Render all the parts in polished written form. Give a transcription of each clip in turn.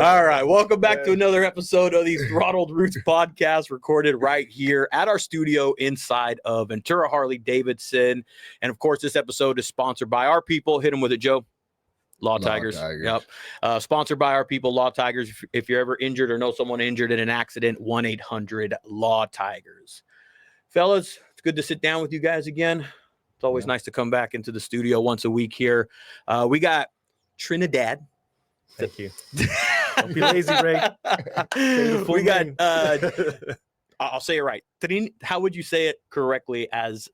All right. Welcome back to another episode of the Throttled Roots podcast, recorded right here at our studio inside of Ventura Harley-Davidson. And of course, this episode is sponsored by our people. Hit them with it, Joe. Law Tigers. Yep. Sponsored by our people, Law Tigers. If you're ever injured or know someone injured in an accident, 1-800-LAW-TIGERS. Fellas, it's good to sit down with you guys again. It's always nice to come back into the studio once a week here. We got Trinidad. Thank you. Don't be lazy, Ray. We got, I'll say it right. How would you say it correctly? As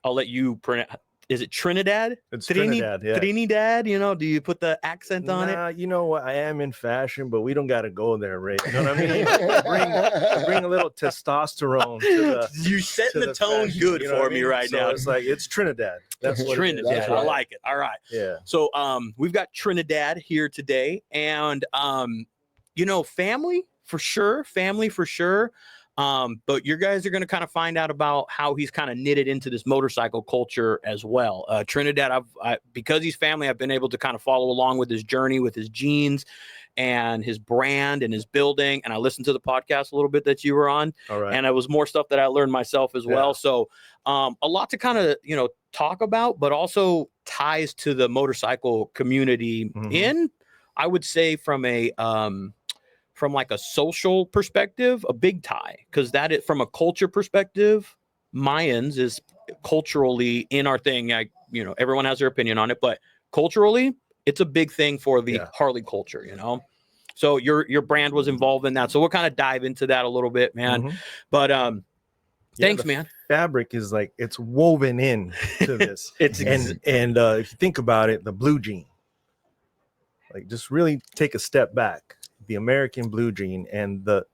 I'll let you pronounce. Is it Trinidad? It's Trinidad, yeah. Trinidad, do you put the accent on it? You know what? I am in fashion, but we don't got to go there, Ray. You know what I mean? bring a little testosterone to the You're setting the tone fashion, good for me right now. It's like, it's Trinidad. That's what Trinidad. It is. I like it. All right. Yeah. So we've got Trinidad here today, and family for sure. But you guys are going to kind of find out about how he's kind of knitted into this motorcycle culture as well. Trinidad, because he's family, I've been able to kind of follow along with his journey, with his jeans and his brand and his building. And I listened to the podcast a little bit that you were on. All right. And it was more stuff that I learned myself as well. So a lot to kind of, talk about, but also ties to the motorcycle community in, I would say, from like a social perspective, a big tie, because from a culture perspective, Mayans is culturally in our thing. Everyone has their opinion on it, but culturally, it's a big thing for the Harley culture, So your brand was involved in that. So we'll kind of dive into that a little bit, man. But thanks, man. Fabric is like, it's woven in to this. And if you think about it, the blue jean, like, just really take a step back. The American blue jean and the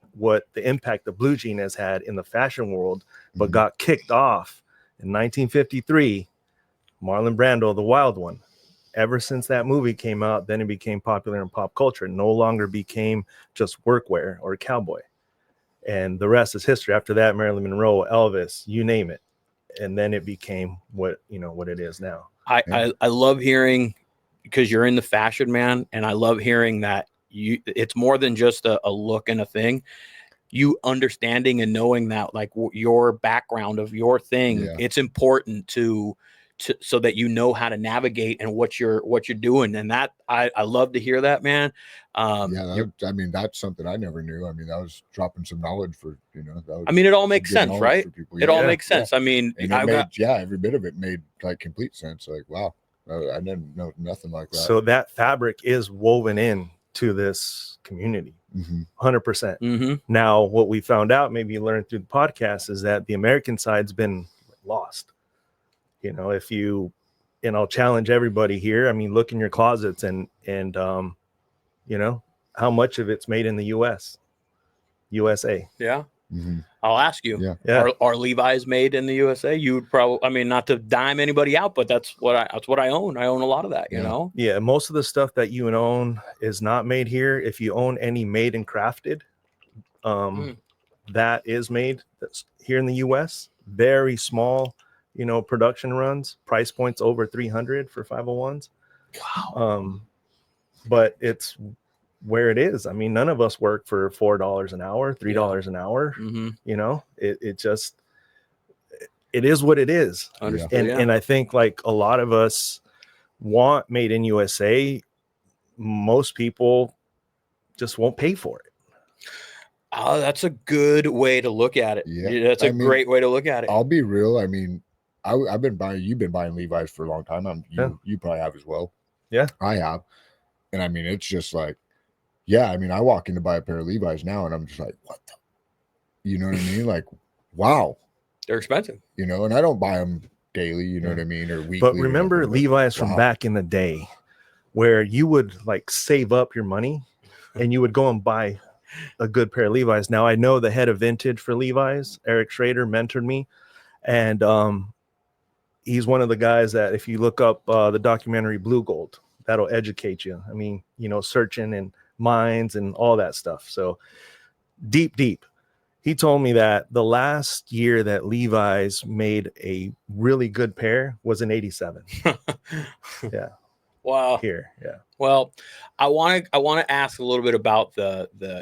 impact the blue jean has had in the fashion world, but got kicked off in 1953. Marlon Brando, the Wild One. Ever since that movie came out, then it became popular in pop culture. It no longer became just workwear or cowboy. And the rest is history. After that, Marilyn Monroe, Elvis, you name it. And then it became what it is now. I love hearing, because you're in the fashion, man, and I love hearing that it's more than just a look and a thing. You understanding and knowing that, like, your background of your thing, it's important to so that you know how to navigate and what you're doing. And that I love to hear that, man. That's something I never knew. I mean, that was dropping some knowledge for, it all makes sense, right? It all makes sense. I mean, every bit of it made like complete sense. Like, wow, I didn't know nothing like that. So that fabric is woven in to this community, 100%. Now, what we found out, maybe you learned through the podcast, is that the American side's been lost. I'll challenge everybody here. I mean, look in your closets and how much of it's made in the USA. Yeah. I'll ask you. Are Levi's made in the USA? You would probably, not to dime anybody out, but that's what I own. I own a lot of that, you know? Yeah. Most of the stuff that you own is not made here. If you own any made and crafted, that is made here in the US. Very small, production runs, price points over 300 for 501s. Wow. But it's where it is. I mean, none of us work for $4 an hour, $3 an hour. It is what it is. And I think, like, a lot of us want made in USA. Most people just won't pay for it. Oh, that's a good way to look at it. That's a great way to look at it. I'll be real. I mean, you've been buying Levi's for a long time. You probably have as well. Yeah, I have. And I mean, it's just like, I walk in to buy a pair of Levi's now and I'm just like, what the, you know what I mean? Like, wow. They're expensive. And I don't buy them daily, you know what I mean? Or weekly. But remember Levi's from back in the day where you would, like, save up your money and you would go and buy a good pair of Levi's. Now, I know the head of vintage for Levi's, Eric Schrader, mentored me. And he's one of the guys that, if you look up the documentary Blue Gold, that'll educate you. I mean, searching and mines and all that stuff. So deep. He told me that the last year that Levi's made a really good pair was in 87. Yeah. Wow. here. Yeah. Well, I want to ask a little bit about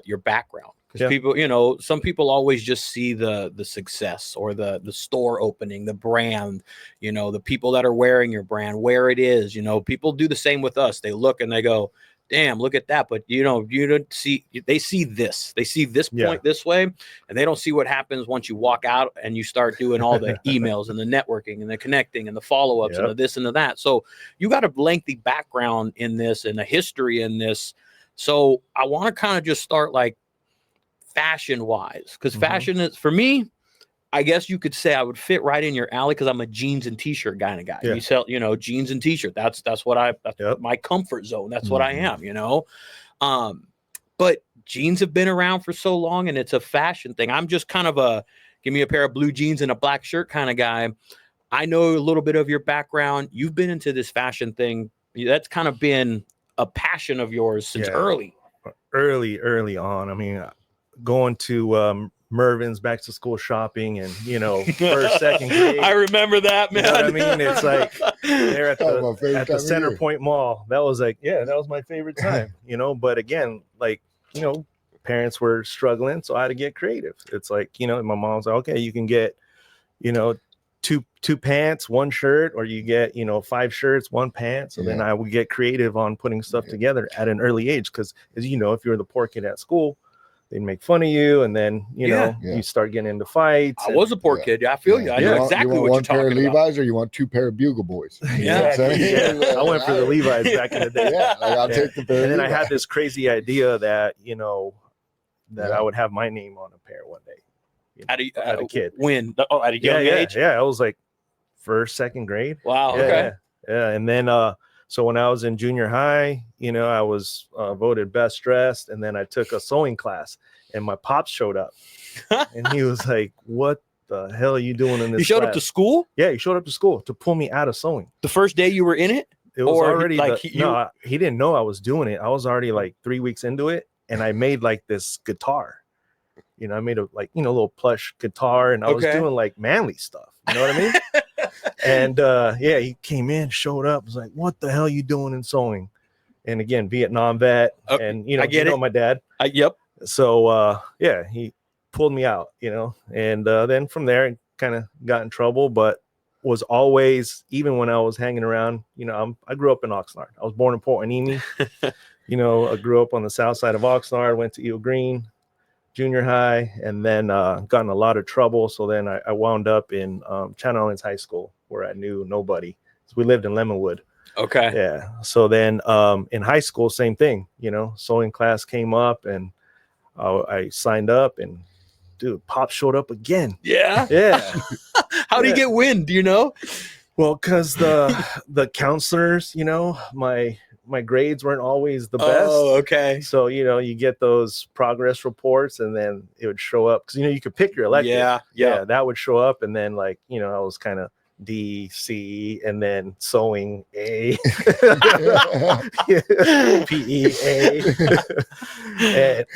your background, because people, you know, some people always just see the success or the store opening, the brand, you know, the people that are wearing your brand, where it is. You know, people do the same with us. They look and they go, damn, look at that. But you know, you don't see, they see this point this way, and they don't see what happens once you walk out and you start doing all the emails and the networking and the connecting and the follow-ups and the this and the that. So you got a lengthy background in this and a history in this. So I want to kind of just start like fashion wise, because fashion is, for me, I guess you could say I would fit right in your alley, because I'm a jeans and t-shirt kind of guy. You sell, you know, jeans and t-shirt. That's what that's my comfort zone. That's what I am, you know. But jeans have been around for so long, and it's a fashion thing. I'm just kind of a give me a pair of blue jeans and a black shirt kind of guy. I know a little bit of your background. You've been into this fashion thing. That's kind of been a passion of yours since early on. I mean, going to Mervin's back to school shopping, and you know, first, second grade. I remember that, man. You know what I mean? It's like they're at the Center Point Mall. That was like, that was my favorite time, you know. But again, like, you know, parents were struggling, so I had to get creative. It's like, you know, my mom's like, okay, you can get, you know, two pants, one shirt, or you get, you know, 5 shirts, 1 pant. So then I would get creative on putting stuff together at an early age, because as you know, if you're the poor kid at school, they'd make fun of you, and then you know you start getting into fights. I was a poor kid. I feel you. I know exactly what you're talking about. You want 1 pair of Levi's, or you want 2 pair of Bugle Boys? I went for the Levi's back in the day. Like, I'll take the pair. And then I had this crazy idea that, you know, that I would have my name on a pair one day. You know, at a kid. When? Oh, at a young age? Yeah, I was like first, second grade. Wow. Okay. Yeah. And then so when I was in junior high, you know, I was voted best dressed, and then I took a sewing class, and my pops showed up, and he was like, "What the hell are you doing in this?" You showed up to school? Yeah, he showed up to school to pull me out of sewing. The first day you were in it? It was already like he didn't know I was doing it. I was already like 3 weeks into it, and I made like this guitar. You know, I made a like, you know, little plush guitar, and I was doing like manly stuff. You know what I mean? And he came in, showed up, was like, "What the hell are you doing in sewing?" And again, Vietnam vet, and you know, my dad. So he pulled me out, you know, and then from there, I kind of got in trouble, but was always, even when I was hanging around, you know, I grew up in Oxnard. I was born in Port Hueneme. You know, I grew up on the south side of Oxnard, went to Eel Green junior high, and then got in a lot of trouble. So then I wound up in Channel Islands High School, where I knew nobody. So we lived in Lemonwood. Okay. Yeah. So then in high school, same thing, you know, sewing class came up, and I signed up, and dude, Pop showed up again. Yeah. How do you get wind? Do you know? Well, because the counselors, you know, my grades weren't always the best. Oh, okay. So, you know, you get those progress reports, and then it would show up, because, you know, you could pick your elective. Yeah, that would show up. And then, like, you know, I was kind of D, C, and then sewing A, PE A.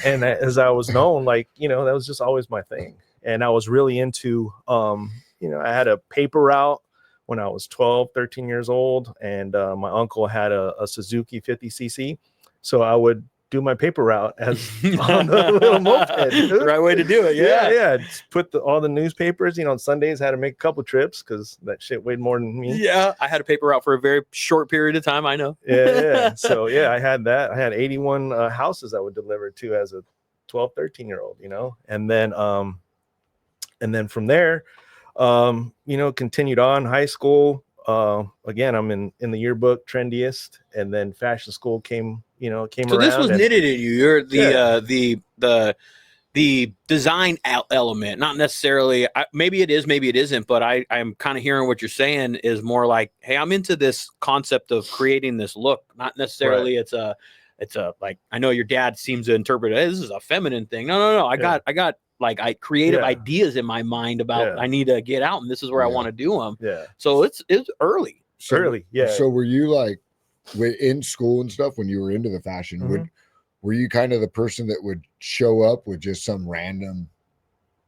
and as I was known, like, you know, that was just always my thing. And I was really into, you know, I had a paper route when I was 12, 13 years old, and my uncle had a Suzuki 50cc. So I would do my paper route as on the little moped. The right way to do it. Yeah. Just put all the newspapers, you know, on Sundays, had to make a couple trips because that shit weighed more than me. Yeah. I had a paper route for a very short period of time. I know. Yeah. So I had that. I had 81 houses I would deliver to as a 12, 13-year-old, you know, and then from there, you know, continued on high school. Again, I'm in the yearbook trendiest, and then fashion school came around. So this was knitted in you. You're the design element, not necessarily. Maybe it is, maybe it isn't. But I'm kind of hearing what you're saying is more like, hey, I'm into this concept of creating this look. Not necessarily. Right. It's a like, I know your dad seems to interpret it. This is a feminine thing. No. I got like creative ideas in my mind about I need to get out, and this is where I want to do them. Yeah. So it's early. Early. Yeah. So were you like in school and stuff when you were into the fashion? Were you kind of the person that would show up with just some random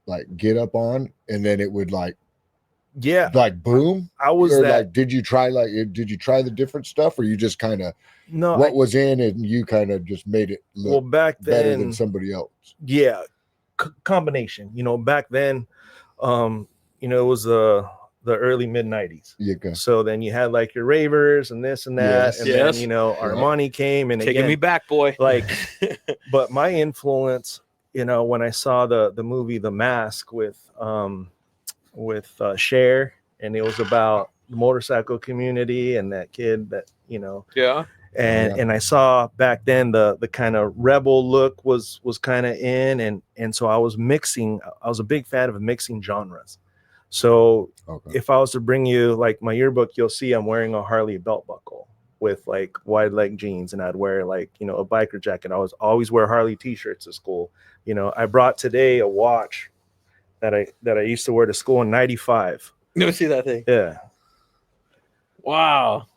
like get up on, and then it would like Yeah, like boom? I was or that. Like, did you try the different stuff, or you just kind of No, was in and you kind of just made it look back then, better than somebody else? Yeah, combination. Back then, it was the early mid 90s. Yeah, okay. So then you had like your ravers and this and that, and then Armani came and taking me back, boy. Like, but my influence, when I saw the movie The Mask with Cher, and it was about the motorcycle community and that kid that and I saw back then the kind of rebel look was kind of in, and so I was a big fan of mixing genres. So if I was to bring you like my yearbook, you'll see I'm wearing a Harley belt buckle with like wide leg jeans, and I'd wear like a biker jacket. I was always wear Harley t-shirts to school. I brought today a watch that I used to wear to school in '95. You see that thing? Yeah. Wow.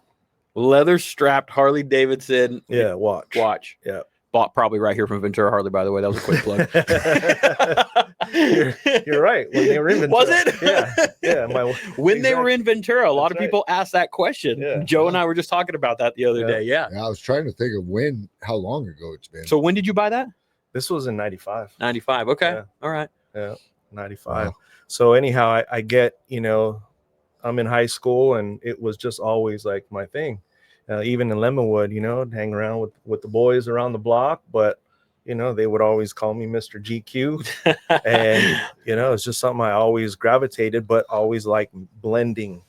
Leather strapped Harley Davidson. Yeah, watch. Yeah. Bought probably right here from Ventura Harley, by the way. That was a quick plug. You're right. When they were in Ventura. Was it? Yeah. When they were in Ventura, a lot of people asked that question. Yeah. Joe and I were just talking about that the other day. Yeah. I was trying to think of how long ago it's been. So when did you buy that? This was in 95. 95. Okay. Yeah. All right. Yeah. 95. Wow. So anyhow, I get, I'm in high school, and it was just always like my thing. Even in Lemonwood, hang around with the boys around the block, but they would always call me Mr. GQ, and it's just something I always gravitated, but always like blending,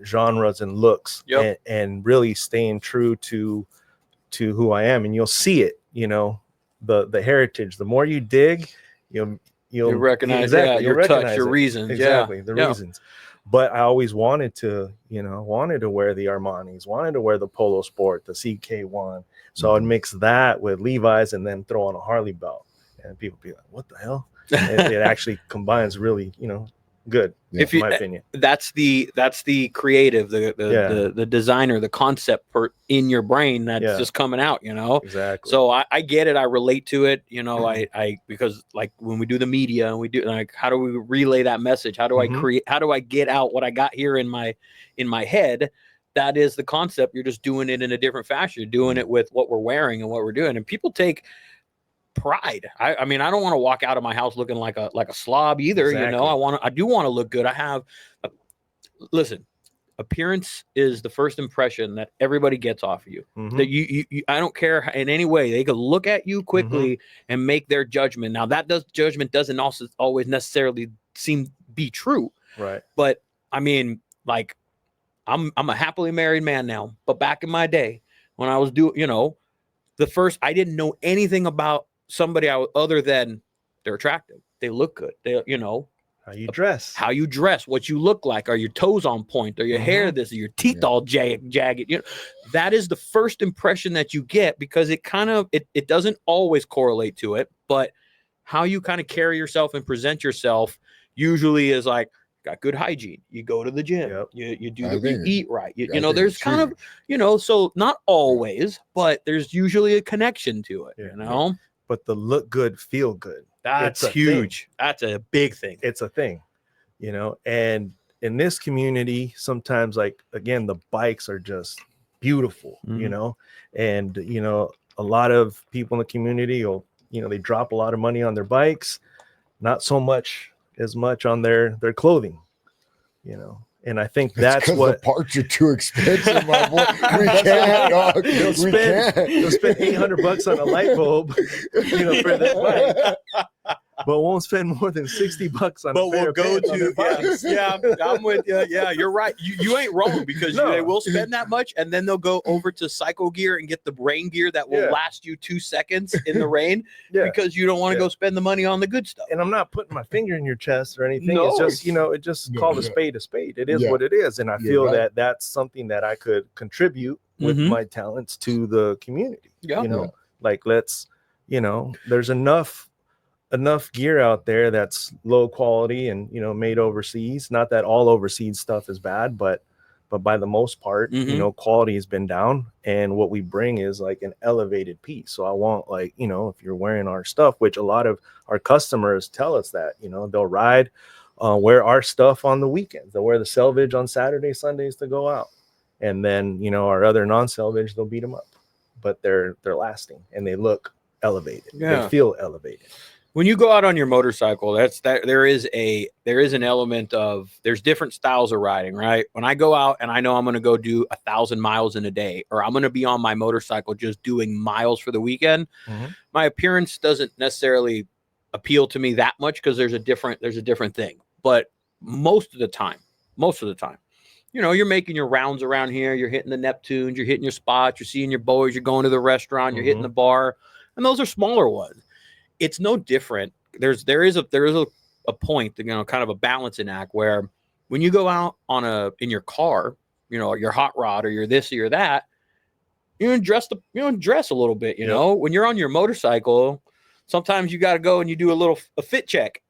genres and looks, and really staying true to who I am. And you'll see it, the heritage. The more you dig, you'll recognize your touch, your reasons, the reasons. But I always wanted to wear the Armanis, wanted to wear the Polo Sport, the CK1. So I'd mix that with Levi's and then throw on a Harley belt. And people be like, what the hell? it actually combines really, good, in my opinion. That's the creative, the designer, the concept in your brain that's just coming out, Exactly. So I get it. I relate to it, I because like when we do the media and we do like, how do we relay that message? How do I create, how do I get out what I got here in my head? That is the concept. You're just doing it in a different fashion. You're doing it with what we're wearing and what we're doing. And people take pride. I mean, I don't want to walk out of my house looking like a slob either. Exactly. I do want to look good. Listen, appearance is the first impression that everybody gets off of you. That you I don't care in any way. They could look at you quickly and make their judgment. Now judgment doesn't also always necessarily be true. Right. But I mean, like I'm a happily married man now, but back in my day when I was I didn't know anything about somebody other than they're attractive. They look good. How you dress, what you look like. Are your toes on point? Are your hair this? Are your teeth all jagged? That is the first impression that you get, because it kind of, it doesn't always correlate to it, but how you kind of carry yourself and present yourself usually is like, got good hygiene. You go to the gym. Yep. You eat right. There's kind of, so not always, but there's usually a connection to it, But the look good, feel good. That's huge. Thing. That's a big thing. It's a thing, and in this community, sometimes like, again, the bikes are just beautiful, and, a lot of people in the community will, they drop a lot of money on their bikes, not as much on their clothing, and I think that's what the parts are too expensive, my boy. We can't, dog. They'll spend $800 on a light bulb, for this bike, but won't spend more than $60 on. But we'll go to I'm with you. Yeah, you're right. You ain't wrong, because they will spend that much, and then they'll go over to Cycle Gear and get the rain gear that will last you 2 seconds in the rain, because you don't want to go spend the money on the good stuff. And I'm not putting my finger in your chest or anything. No. It's just, it just call a spade a spade. It is what it is, and I feel that that's something that I could contribute with my talents to the community. Like, let's, there's enough gear out there that's low quality and made overseas. Not that all overseas stuff is bad, but by the most part, quality has been down, and what we bring is like an elevated piece. So I want, like, if you're wearing our stuff, which a lot of our customers tell us that, they'll ride wear our stuff on the weekends. They'll wear the selvage on Saturdays, Sundays to go out. And then, you know, our other non-selvage, they'll beat them up. But they're lasting and they look elevated. They feel elevated. When you go out on your motorcycle, there is an element of, there's different styles of riding, right? When I go out and I know I'm going to go do 1,000 miles in a day, or I'm going to be on my motorcycle just doing miles for the weekend, my appearance doesn't necessarily appeal to me that much, because there's a different thing. But most of the time, you know, you're making your rounds around here, you're hitting the Neptunes, you're hitting your spots, you're seeing your boys, you're going to the restaurant, you're hitting the bar, and those are smaller ones. It's no different. There is a point, you know, kind of a balancing act, where when you go out in your car, you know, your hot rod or your this or your that, you dress a little bit, you know. When you're on your motorcycle, sometimes you got to go and you do a fit check.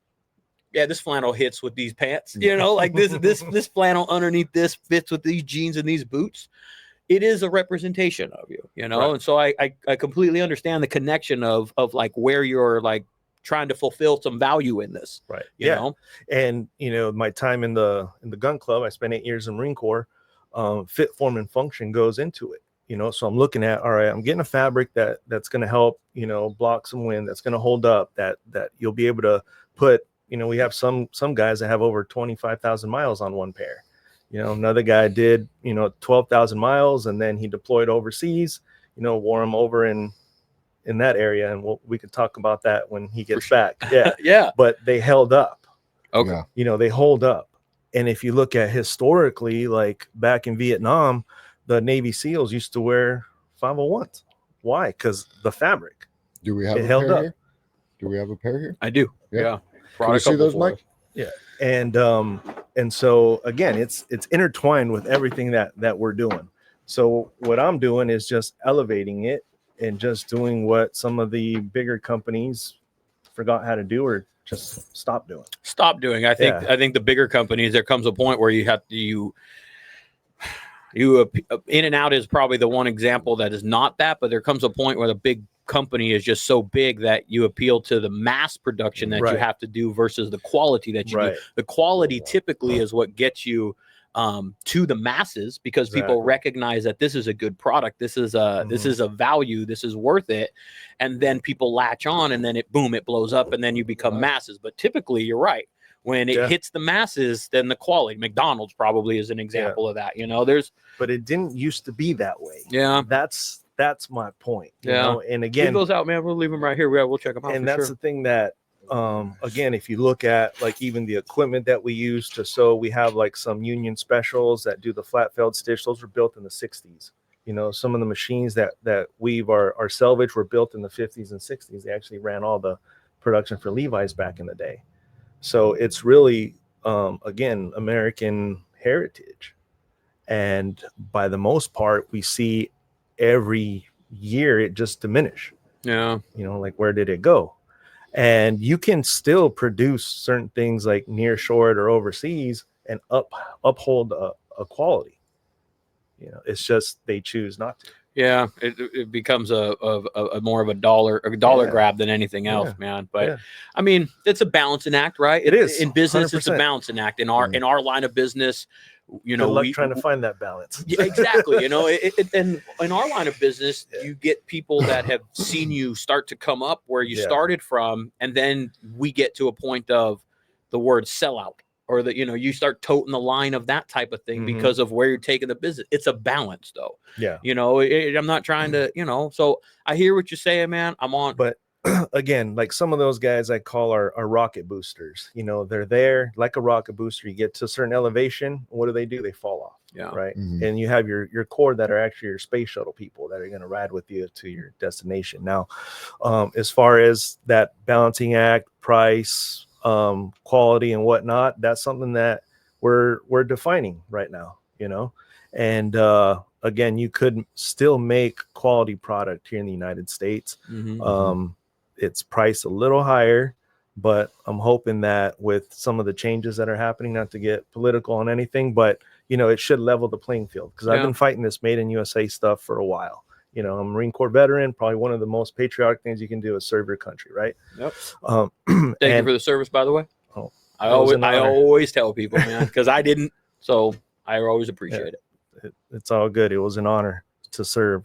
Yeah, this flannel hits with these pants, you know, like this flannel underneath this fits with these jeans and these boots. It is a representation of you, you know? Right. And so I completely understand the connection of like where you're like trying to fulfill some value in this. Right. You know? And, you know, my time in the gun club, I spent 8 years in Marine Corps, fit, form, and function goes into it. You know, so I'm looking at, all right, I'm getting a fabric that's going to help, you know, block some wind, that's going to hold up, that you'll be able to put, you know, we have some guys that have over 25,000 miles on one pair. You know, another guy did, you know, 12,000 miles, and then he deployed overseas, you know, wore him over in that area. And we could talk about that when he gets back. Yeah. Yeah. But they held up. Okay. Yeah. You know, they hold up. And if you look at historically, like back in Vietnam, the Navy SEALs used to wear 501s. Why? Because the fabric. Do we have a pair here? Do we have a pair here? I do. Yeah. Can you see those, Mike? Yeah. And so again, it's intertwined with everything that we're doing. So what I'm doing is just elevating it and just doing what some of the bigger companies forgot how to do, or just stop doing. I think the bigger companies, there comes a point where you have to, In and Out is probably the one example that is not that, but there comes a point where the big company is just so big that you appeal to the mass production that you have to do versus the quality that you do. The quality typically is what gets you to the masses, because people recognize that this is a good product, this is a value, this is worth it, and then people latch on, and then it blows up, and then you become masses. But typically, you're right. When it hits the masses, then the quality. McDonald's probably is an example of that. You know, but it didn't used to be that way. Yeah, that's my point. You know? And again, leave those out, man. We'll leave them right here. We'll check them out. And that's the thing that, again, if you look at like even the equipment that we use to sew, we have like some union specials that do the flat felt stitch. Those were built in the 60s. You know, some of the machines that weave our selvage were built in the 50s and 60s. They actually ran all the production for Levi's back in the day. So it's really, again, American heritage. And by the most part, we see every year it just diminish. Yeah. You know, like, where did it go? And you can still produce certain things like near shored or overseas and uphold a quality. You know, it's just they choose not to. Yeah, it becomes a more of a dollar grab than anything else, man. But I mean, it's a balancing act, right? It is. In business, 100%. It's a balancing act. In our line of business, you know, we're trying to find that balance. Yeah, exactly. You know, and in our line of business, you get people that have seen you start to come up where you started from, and then we get to a point of the word sellout, or that, you know, you start toting the line of that type of thing because of where you're taking the business. It's a balance, though. Yeah. You know, I'm not trying to, you know, so I hear what you're saying, man. I'm on. But again, like some of those guys I call our rocket boosters. You know, they're there like a rocket booster. You get to a certain elevation. What do? They fall off. Yeah. Right. And you have your core that are actually your space shuttle people that are going to ride with you to your destination. Now, as far as that balancing act, price, quality and whatnot, that's something that we're defining right now, you know. And again, you could still make quality product here in the United States. It's priced a little higher, but I'm hoping that with some of the changes that are happening, not to get political on anything, but you know, it should level the playing field, because I've been fighting this made in USA stuff for a while. You know, I'm a Marine Corps veteran. Probably one of the most patriotic things you can do is serve your country, right? Yep. Thank you for the service, by the way. Oh, I always tell people, man, because I didn't. So I always appreciate it. It's all good. It was an honor to serve.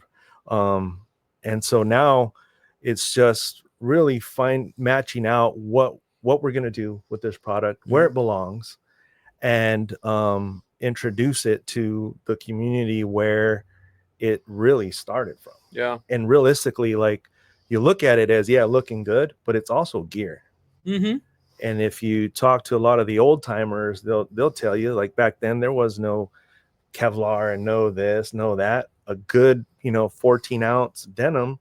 And so now it's just really matching out what we're going to do with this product, where it belongs, and introduce it to the community where it really started from. Yeah. And realistically, like, you look at it as, looking good, but it's also gear. Mm-hmm. And if you talk to a lot of the old timers, they'll tell you, like, back then there was no Kevlar and no this, no that. A good, 14-ounce denim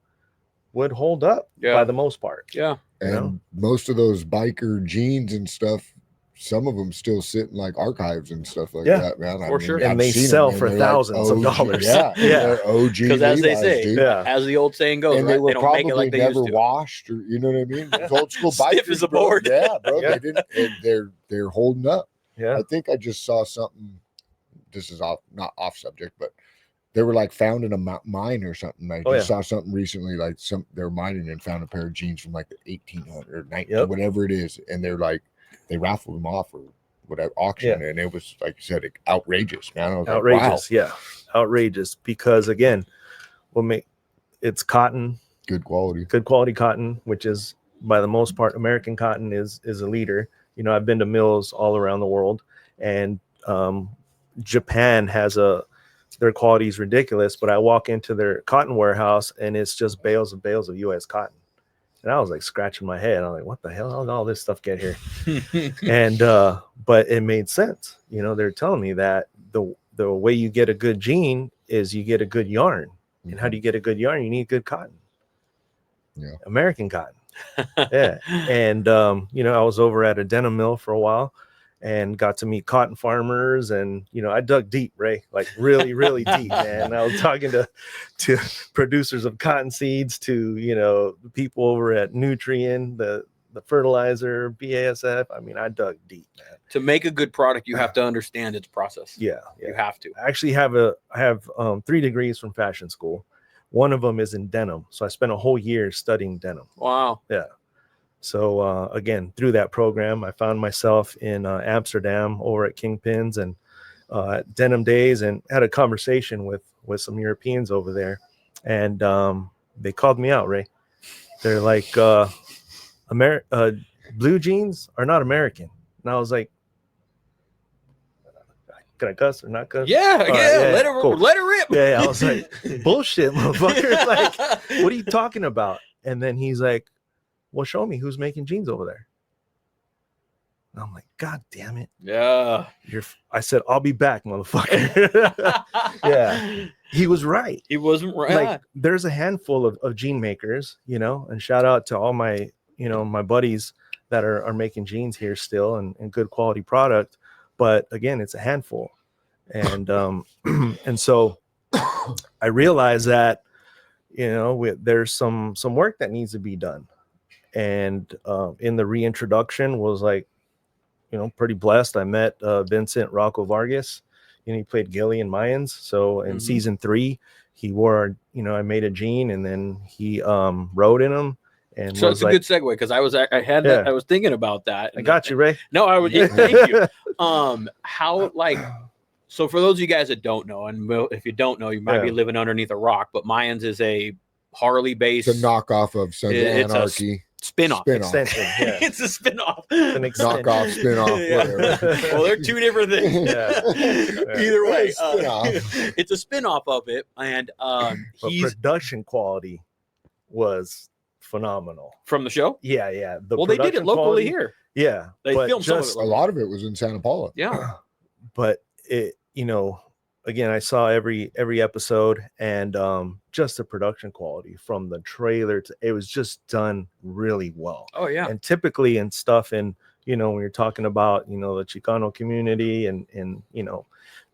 would hold up by the most part. Yeah. And most of those biker jeans and stuff, some of them still sit in like archives and stuff like that, man. For sure. And they sell for thousands of dollars. Yeah. OG. Because as they say, dude. As the old saying goes, and they were don't probably make it like they never used to. washed, or you know what I mean? It's old school bikers. Stiff as a board. Yeah, bro. They didn't, and they're holding up. Yeah. I think I just saw something. This is not off subject, but they were like found in a mine or something. I just saw something recently, like they're mining and found a pair of jeans from like the 1800 or 19, whatever it is, and they're like, they raffled them off or whatever auction, and it was, like you said, outrageous, man. I was outrageous. Like, wow. Outrageous, because again, it's cotton, good quality cotton, which is, by the most part, American cotton is a leader. I've been to mills all around the world, and Japan has their quality is ridiculous, but I walk into their cotton warehouse and it's just bales of US cotton. And I was like scratching my head. I'm like, what the hell? How did all this stuff get here? And but it made sense. They're telling me that the way you get a good jean is you get a good yarn. And how do you get a good yarn? You need good cotton. Yeah. American cotton. Yeah. And I was over at a denim mill for a while and got to meet cotton farmers, and I dug deep, Ray, like really, really deep, man. I was talking to producers of cotton seeds, to people over at Nutrien, the fertilizer, BASF. I mean, I dug deep, man. To make a good product, you have to understand its process. Yeah. You have to. I actually have 3 degrees from fashion school. One of them is in denim, so I spent a whole year studying denim. Wow. Yeah. So again, through that program, I found myself in Amsterdam over at Kingpins and Denim Days, and had a conversation with some Europeans over there, and they called me out, Ray. They're like, blue jeans are not American. And I was like, can I cuss or not cuss? Yeah. Let her rip. Yeah. I was like, bullshit, motherfucker. Like, what are you talking about? And then he's like, well, show me who's making jeans over there. And I'm like, God damn it. Yeah. I said, I'll be back, motherfucker. Yeah. He was right. He wasn't right. Like, there's a handful of jean makers, and shout out to all my, my buddies that are making jeans here still, and good quality product. But again, it's a handful. And, and so I realized that, there's some work that needs to be done. And in the reintroduction was like, pretty blessed. I met Vincent Rocco Vargas, he played Gilly in Mayans. So in season 3, he wore, I made a jean, and then he rode in them. And so it's a good segue, because I was thinking about that. I got you, Ray. No, I would. Thank you. How, like, so for those of you guys that don't know, and if you don't know, you might be living underneath a rock, but Mayans is a Harley based. It's a knockoff of Sons of Anarchy. Spin-off. Extension, yeah. It's a spin-off. An extension. Knockoff, spin-off, whatever. Well, they're two different things. Yeah. Either way, Spin-off. it's a spin-off of it, and but production quality was phenomenal from the show. Yeah. They did it locally here. Yeah, they filmed some of it. A lot of it was in Santa Paula. Yeah, but it, again, I saw every episode, and just the production quality from the trailer to, it was just done really well. Oh yeah. And typically in stuff, and when you're talking about the Chicano community, and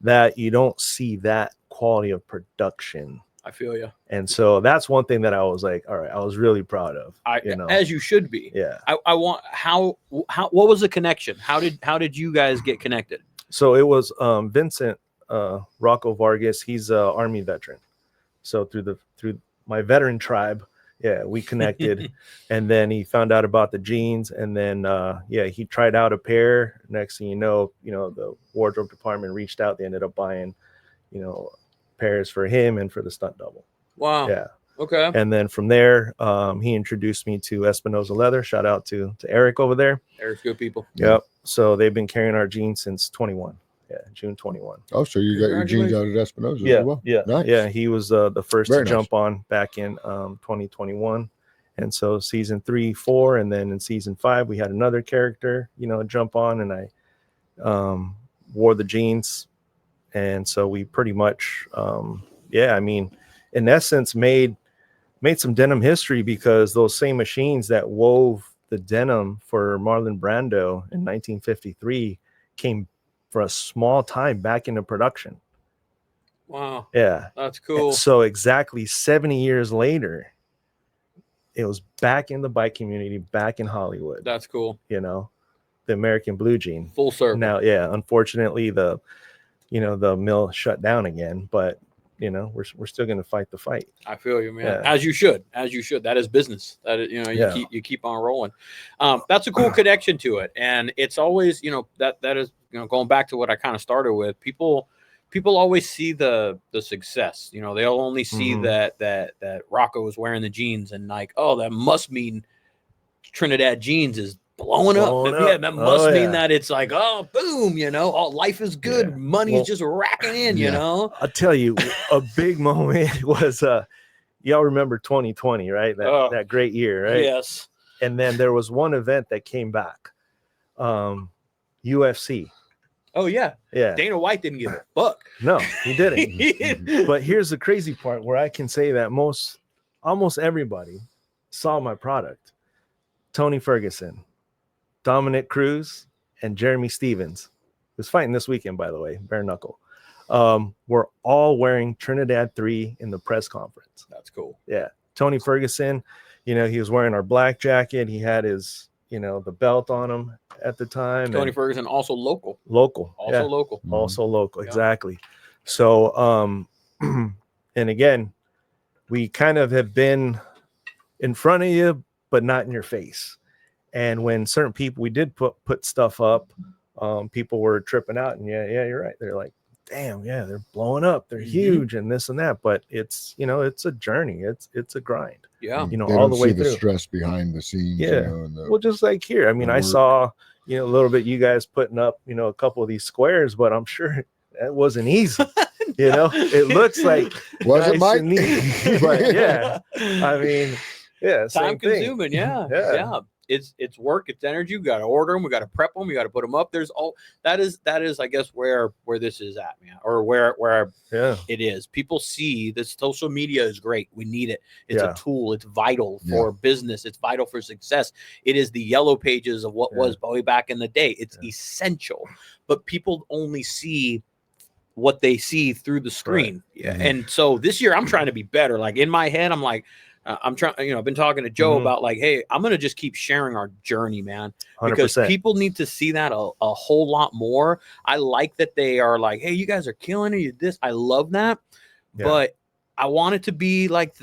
that you don't see that quality of production. I feel you. And so that's one thing that I was like, all right, I was really proud of. As you should be. Yeah. I want what was the connection? How did you guys get connected? So it was Vincent Rocco Vargas. He's an Army veteran. So through my veteran tribe, Yeah, we connected. And then he found out about the jeans, and then he tried out a pair. Next thing you know, the wardrobe department reached out. They ended up buying, pairs for him and for the stunt double. Wow. Yeah. Okay. And then from there, he introduced me to Espinosa Leather. Shout out to Eric over there. Eric's good people. Yep. So they've been carrying our jeans since 21. Yeah, June 21. Oh, so you got your jeans out at Espinosa as well. Yeah. Nice. Yeah. He was the first Very to jump on back in 2021. And so season 3, 4, and then in season 5, we had another character, jump on, and I wore the jeans. And so we pretty much, in essence, made some denim history, because those same machines that wove the denim for Marlon Brando in 1953 came for a small time back into production. Wow. Yeah. That's cool. And so exactly 70 years later, it was back in the bike community, back in Hollywood. That's cool. The American blue jean. Full circle. Now, unfortunately the mill shut down again, but we're still going to fight the fight. I feel you, man. As you should. That is business. That is, you keep on rolling. That's a cool connection to it. And it's always, that is, going back to what I kind of started with, people always see the success. They'll only see that Rocco is wearing the jeans and like, oh, that must mean Trinidad Jeans is blowing up. Yeah, that must mean that it's like, oh, boom, all life is good. Yeah. Money's just racking in, I'll tell you, a big moment was y'all remember 2020, right? That great year, right? Yes. And then there was one event that came back. UFC. Oh yeah. Yeah. Dana White didn't give a fuck. No, he didn't. But here's the crazy part where I can say that almost everybody saw my product. Tony Ferguson, Dominic Cruz, and Jeremy Stevens, who's fighting this weekend, by the way, bare knuckle, were all wearing Trinidad 3 in the press conference. That's cool. Yeah. Tony Ferguson, he was wearing our black jacket. He had his, the belt on him at the time. Tony Ferguson, also local. Local. Also local. Exactly. So, and again, we kind of have been in front of you, but not in your face. And when certain people, we did put stuff up, people were tripping out, and you're right. They're like, damn, yeah, they're blowing up. They're huge and this and that. But it's, it's a journey. It's a grind. Yeah. They all the way see through. The stress behind the scenes. Yeah. Well, just like here. I mean, I saw, a little bit you guys putting up, a couple of these squares, but I'm sure that wasn't easy. It looks like was it, Mike? But yeah, I mean, time consuming. Yeah. It's work, it's energy. We got to order them, we got to prep them, we got to put them up. There's all that is I guess where this is at, man, or where it is. People see this. Social media is great. We need it. It's a tool. It's vital for business. It's vital for success. It is the yellow pages of what was way back in the day. It's essential, but people only see what they see through the screen. Right. Yeah. And so this year I'm trying to be better. Like in my head, I'm like, I'm trying, I've been talking to Joe about like, hey, I'm going to just keep sharing our journey, man, because 100%. People need to see that a whole lot more. I like that they are like, hey, you guys are killing it. You this. I love that. Yeah. But I want it to be like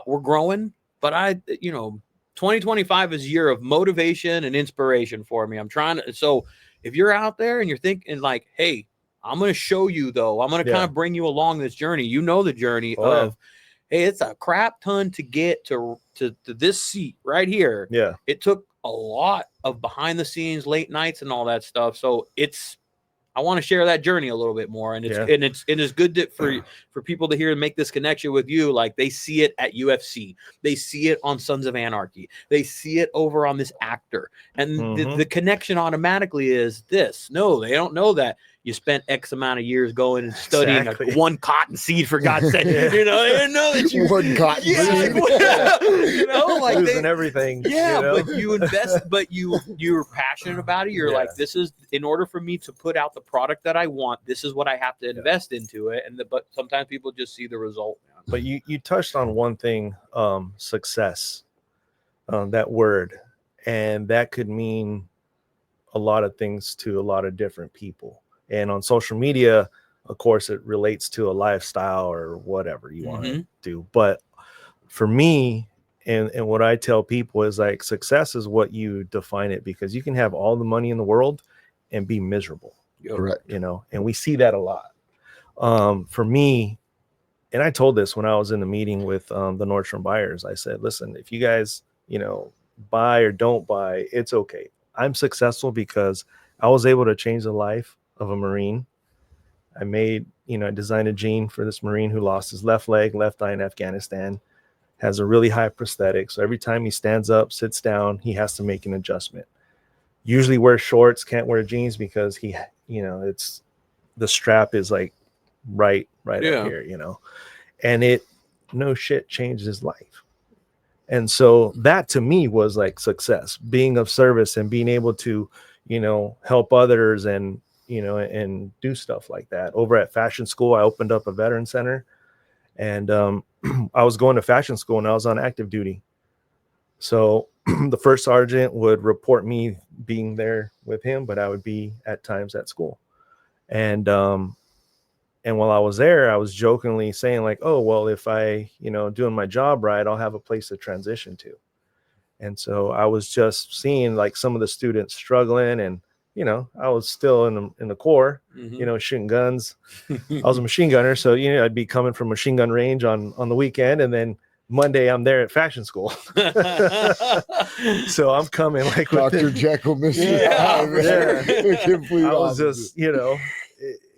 we're growing, but 2025 is a year of motivation and inspiration for me. I'm trying to, so if you're out there and you're thinking like, hey, I'm going to show you though, I'm going to kind of bring you along this journey. The journey of, hey, it's a crap ton to get to this seat right here. Yeah. It took a lot of behind the scenes, late nights and all that stuff. So I want to share that journey a little bit more. And it's good for people to hear and make this connection with you. Like they see it at UFC. They see it on Sons of Anarchy. They see it over on this actor. And the connection automatically is this. No, they don't know that you spent X amount of years going and studying one cotton seed, for God's sake. They didn't know that you one cotton seed. Like losing everything. Yeah, but you invest, but you're passionate about it. You're like, this is, in order for me to put out the product that I want, this is what I have to invest into it. But sometimes people just see the result. Man. But you touched on one thing, success, that word, and that could mean a lot of things to a lot of different people. And on social media, of course, it relates to a lifestyle or whatever you want to do. But for me, And what I tell people is like, success is what you define it, because you can have all the money in the world and be miserable. Correct. You know, and we see that a lot. For me, and I told this when I was in the meeting with the Nordstrom buyers, I said, listen, if you guys, you know, buy or don't buy, it's okay. I'm successful because I was able to change the life of a Marine. I designed a jean for this Marine who lost his left leg, left eye in Afghanistan, has a really high prosthetic. So every time he stands up, sits down, he has to make an adjustment. Usually wears shorts, can't wear jeans because it's the strap is like right up here, you know, and no shit changed his life. And so that to me was like success, being of service and being able to, you know, help others and, you know, and do stuff like that. Over at fashion school, I opened up a veteran center, and I was going to fashion school and I was on active duty. So the first sergeant would report me being there with him, but I would be at times at school. And while I was there, I was jokingly saying like, oh, well, if I, you know, doing my job right, I'll have a place to transition to. And so I was just seeing like some of the students struggling, and, you know, I was still in the Corps, you know, shooting guns. I was a machine gunner. So, you know, I'd be coming from machine gun range on the weekend, and then Monday I'm there at fashion school. So I'm coming like Dr. Jekyll, Mr. Hyde. I was just, you know,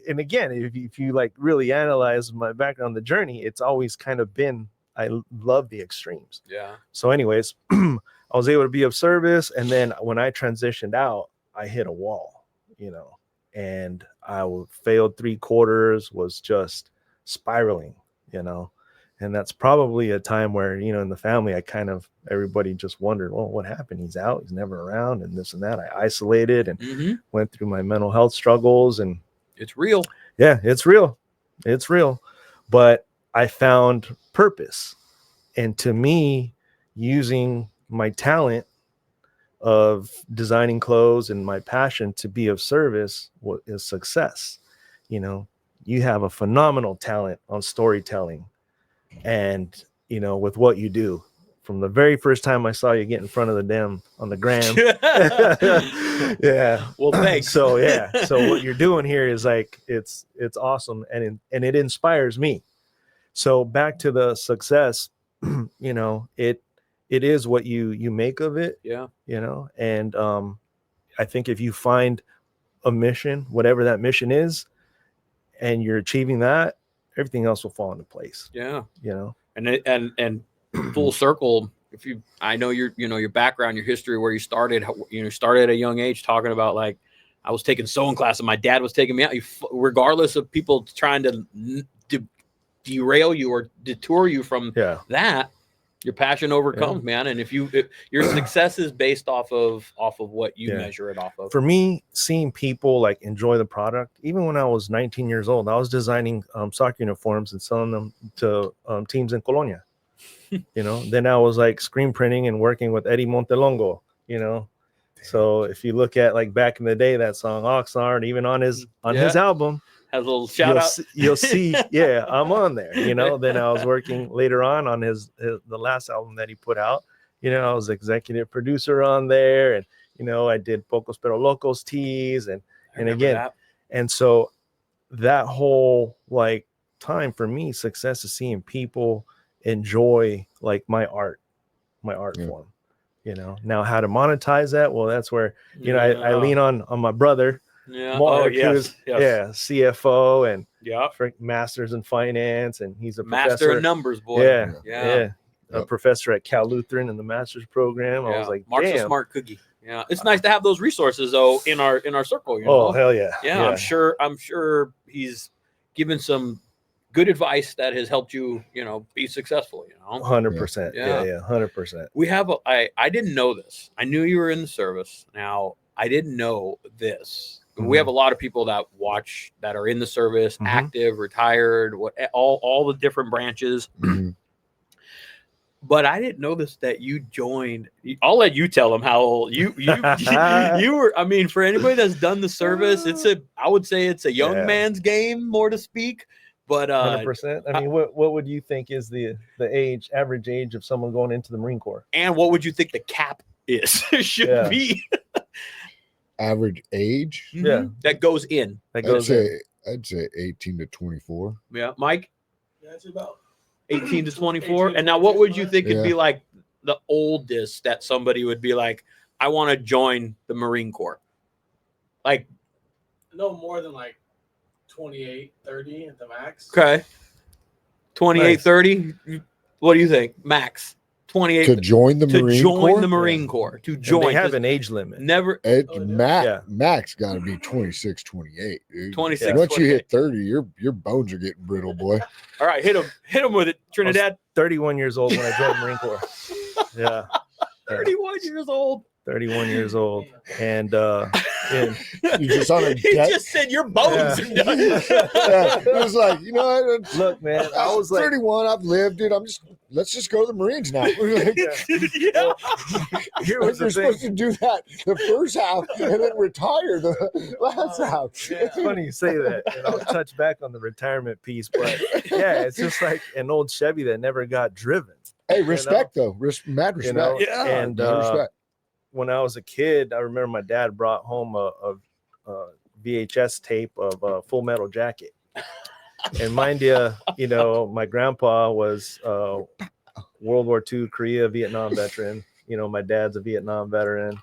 and again, if you like really analyze my background, the journey, it's always kind of been, I love the extremes. Yeah. So anyways, I was able to be of service. And then when I transitioned out, I hit a wall, you know, and I failed 3 quarters, was just spiraling, you know. And that's probably a time where, you know, in the family, everybody just wondered, well, what happened? He's out, he's never around, and this and that. I isolated and went through my mental health struggles, and it's real. Yeah, it's real. It's real. But I found purpose. And to me, using my talent of designing clothes and my passion to be of service is success. You know, you have a phenomenal talent on storytelling, and, you know, with what you do. From the very first time I saw you get in front of the Dem on the gram. Yeah. Well, thanks. So yeah. So what you're doing here is like, it's awesome. And it inspires me. So back to the success, you know, it is what you make of it. Yeah. You know, and I think if you find a mission, whatever that mission is, and you're achieving that, everything else will fall into place. Yeah. You know, and full circle. I know your background, your history, where you started at a young age, talking about like, I was taking sewing class and my dad was taking me out. Regardless of people trying to derail you or detour you from that, your passion overcomes, man. And if your success is based off of what you measure it off of. For me, seeing people like enjoy the product, even when I was 19 years old, I was designing soccer uniforms and selling them to teams in Colonia. You know, then I was like screen printing and working with Eddie Montelongo, you know. So if you look at like back in the day, that song Oxnard, even on his album, has a little shout out. You'll see, I'm on there, you know. Then I was working later on the last album that he put out. You know, I was executive producer on there, and, you know, I did Pocos Pero Locos tees and again, that. And so that whole like time for me, success is seeing people enjoy like my art form, you know. Now how to monetize that, well, that's where, you know, I lean on my brother, Mark, who's CFO and masters in finance, and he's a master in numbers, boy. A professor at Cal Lutheran in the master's program. I was like, Mark's a smart cookie. Yeah, it's nice to have those resources though in our circle, you know. Oh, hell yeah. I'm sure he's given some good advice that has helped you, you know, be successful, you know. 100%. Yeah, 100%. We have I didn't know this. I knew you were in the service. Now, I didn't know this. We have a lot of people that watch that are in the service, active, retired, all the different branches. But I didn't know this, that you joined. I'll let you tell them how old you were. I mean, for anybody that's done the service, I would say it's a young man's game, more to speak. But 100%. I mean, what would you think is the average age of someone going into the Marine Corps? And what would you think the cap is should be? Average age? Yeah, that goes in. That goes in. I'd say 18 to 24. Yeah, Mike. Yeah, it's about 18 to 24. And now, what would you think it'd be Yeah. like the oldest that somebody would be like, I want to join the Marine Corps? Like, no more than like 28, 30 at the max. okay, 28, Nice. 30. What do you think, max? 28 To join the to Marine join Corps? the Marine Corps. To And join. they have 'cause an age limit. Never. Max Yeah. got to be 26, 28. Dude. 26, Once you 28. hit 30, your bones are getting brittle, boy. All right, hit him with it, Trinidad. 31 years old when I joined the Marine Corps. Yeah. 31 years old. 31 years old. And You just on a He debt. just said your bones Yeah. are done. Yeah, it was like, you know what? look, man, I was like, 31. I've lived it. Let's just go to the Marines now. Yeah. here You're was the supposed thing. to do that the first half and then retire the last half. It's funny you say that, and I'll touch back on the retirement piece, but yeah, it's just like an old Chevy that never got driven. Hey, respect though. Mad respect. You know, Yeah. and Mad respect. when I was a kid, I remember my dad brought home a VHS tape of Full Metal Jacket. And mind you know, my grandpa was World War II, Korea, Vietnam veteran. You know, my dad's a Vietnam veteran.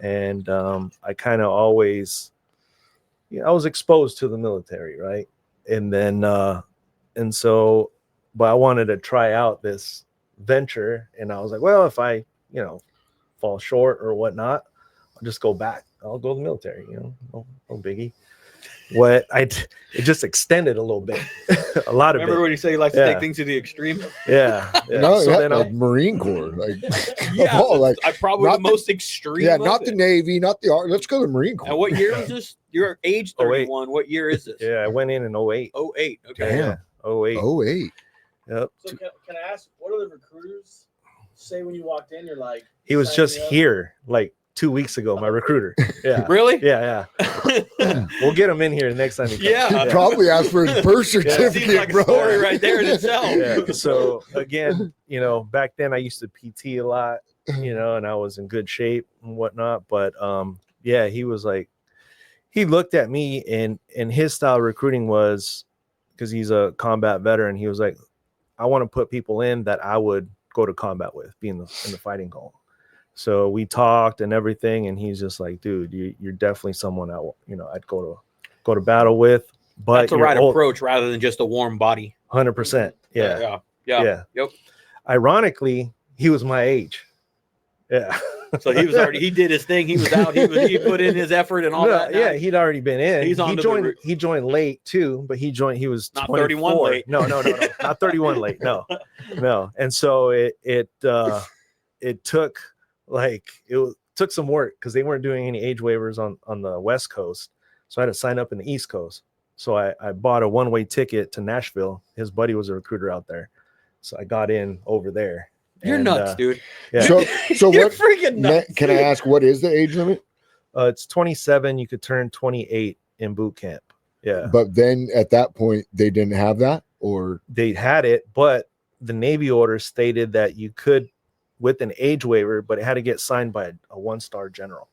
And I kind of always, I was exposed to the military, right? And then, and so, but I wanted to try out this venture. And I was like, well, if I, fall short or whatnot, I'll just go back. I'll go to the military, no biggie. It just extended a little bit, a lot of Remember it. when you say you like to take things to the extreme? Yeah. No, So yeah, then like Marine Corps, like Yeah, of all, like I probably not the the- most extreme. yeah, of not the it. Navy, not the Army. Let's go to the Marine Corps. And what year was this? You're age 08. 31. What year is this? Yeah, I went in 08. 08. Okay. Damn. Yeah, 08. 08. Yep. So can I ask, what are the recruiters say when you walked in? You're like, He was sign just me up? here like 2 weeks ago, my recruiter. Yeah. Really? Yeah. We'll get him in here next time. He comes. Yeah. Probably asked for his birth Seems certificate, like a bro. story right there in itself. Yeah. So again, back then I used to PT a lot, and I was in good shape and whatnot. But yeah, he was like, he looked at me and his style of recruiting was, because he's a combat veteran, he was like, I want to put people in that I would go to combat with, be in the fighting column. So we talked and everything, and he's just like, dude, you're definitely someone I'd go to battle with. But That's the right approach rather than just a warm body. 100%. Yeah. Yep. Ironically, he was my age. Yeah. So he was he did his thing. He was out. He put in his effort and all that. Yeah, he'd already been in. He's on He joined late too, but he was Not 24. 31 late. No, not 31 late. No. And so it took took some work because they weren't doing any age waivers on the West Coast. So I had to sign up in the East Coast. So I bought a one-way ticket to Nashville. His buddy was a recruiter out there. So I got in over there. You're nuts, dude. Yeah. So You're what? freaking nuts. Can I ask what is the age limit? It's 27. You could turn 28 in boot camp. Yeah. But then at that point they didn't have that, or They had it, but the Navy order stated that you could with an age waiver, but it had to get signed by a one-star general.